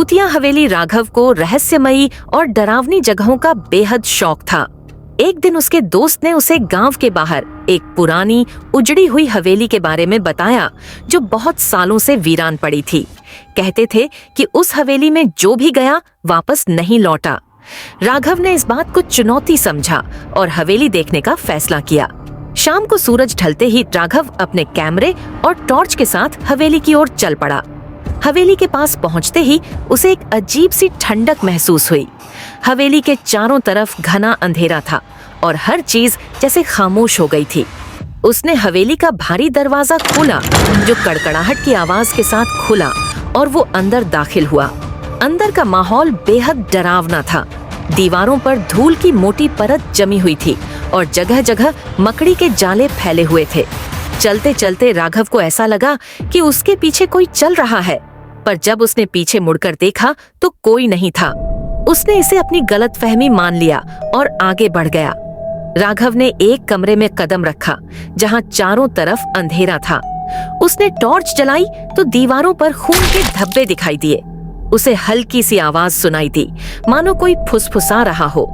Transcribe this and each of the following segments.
भूतिया हवेली राघव को रहस्यमयी और डरावनी जगहों का बेहद शौक था। एक दिन उसके दोस्त ने उसे गांव के बाहर एक पुरानी उजड़ी हुई हवेली के बारे में बताया जो बहुत सालों से वीरान पड़ी थी। कहते थे कि उस हवेली में जो भी गया वापस नहीं लौटा। राघव ने इस बात को चुनौती समझा और हवेली देखने का फैसला किया। शाम को सूरज ढलते ही राघव अपने कैमरे और टॉर्च के साथ हवेली की ओर चल पड़ा। हवेली के पास पहुंचते ही उसे एक अजीब सी ठंडक महसूस हुई। हवेली के चारों तरफ घना अंधेरा था और हर चीज जैसे खामोश हो गई थी। उसने हवेली का भारी दरवाजा खोला जो कड़कड़ाहट की आवाज के साथ खुला और वो अंदर दाखिल हुआ। अंदर का माहौल बेहद डरावना था। दीवारों पर धूल की मोटी परत जमी हुई थी और जगह जगह मकड़ी के जाले फैले हुए थे। चलते चलते राघव को ऐसा लगा कि उसके पीछे कोई चल रहा है, पर जब उसने पीछे मुड़कर देखा तो कोई नहीं था। उसने इसे अपनी गलतफहमी मान लिया और आगे बढ़ गया। राघव ने एक कमरे में कदम रखा जहां चारों तरफ अंधेरा था। उसने टॉर्च जलाई तो दीवारों पर खून के धब्बे दिखाई दिए। उसे हल्की सी आवाज सुनाई दी, मानो कोई फुसफुसा रहा हो।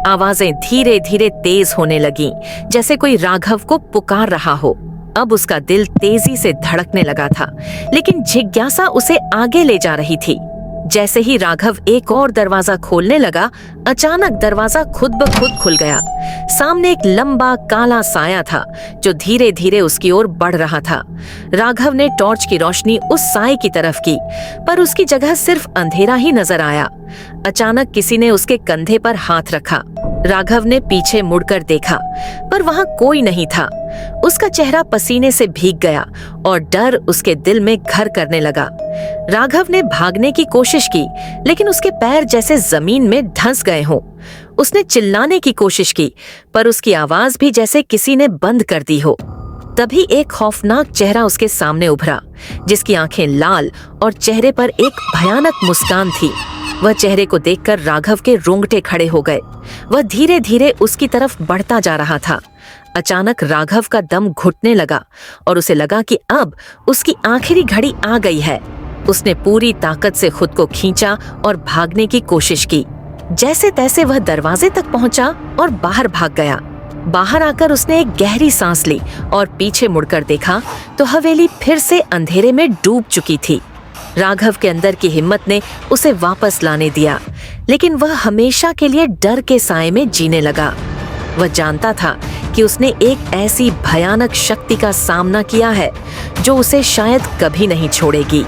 आवाजें धीरे धीरे तेज होने लगीं, जैसे कोई राघव को पुकार रहा हो। अब उसका दिल तेजी से धड़कने लगा था, लेकिन जिज्ञासा उसे आगे ले जा रही थी। जैसे ही राघव एक और दरवाजा खोलने लगा, अचानक दरवाजा खुद ब खुद खुल गया। सामने एक लंबा काला साया था जो धीरे धीरे उसकी ओर बढ़ रहा था। राघव ने टॉर्च की रोशनी उस साए की तरफ की, पर उसकी जगह सिर्फ अंधेरा ही नजर आया। अचानक किसी ने उसके कंधे पर हाथ रखा। राघव ने पीछे मुड़कर देखा, पर वहां कोई नहीं था। उसका चेहरा पसीने से भीग गया और डर उसके दिल में घर करने लगा। राघव ने भागने की कोशिश की, लेकिन उसके पैर जैसे जमीन में धंस गए हों। उसने चिल्लाने की कोशिश की, पर उसकी आवाज भी जैसे किसी ने बंद कर दी हो। तभी एक खौफनाक चेहरा उसके सामने उभरा, जिसकी आंखें लाल और चेहरे पर एक भयानक मुस्कान थी। वह चेहरे को देखकर राघव के रोंगटे खड़े हो गए। वह धीरे धीरे उसकी तरफ बढ़ता जा रहा था। अचानक राघव का दम घुटने लगा और उसे लगा कि अब उसकी आखिरी घड़ी आ गई है। उसने पूरी ताकत से खुद को खींचा और भागने की कोशिश की। जैसे तैसे वह दरवाजे तक पहुंचा और बाहर भाग गया। बाहर आकर उसने एक गहरी सांस ली और पीछे मुड़कर देखा तो हवेली फिर से अंधेरे में डूब चुकी थी। राघव के अंदर की हिम्मत ने उसे वापस लाने दिया, लेकिन वह हमेशा के लिए डर के साए में जीने लगा। वह जानता था कि उसने एक ऐसी भयानक शक्ति का सामना किया है जो उसे शायद कभी नहीं छोड़ेगी।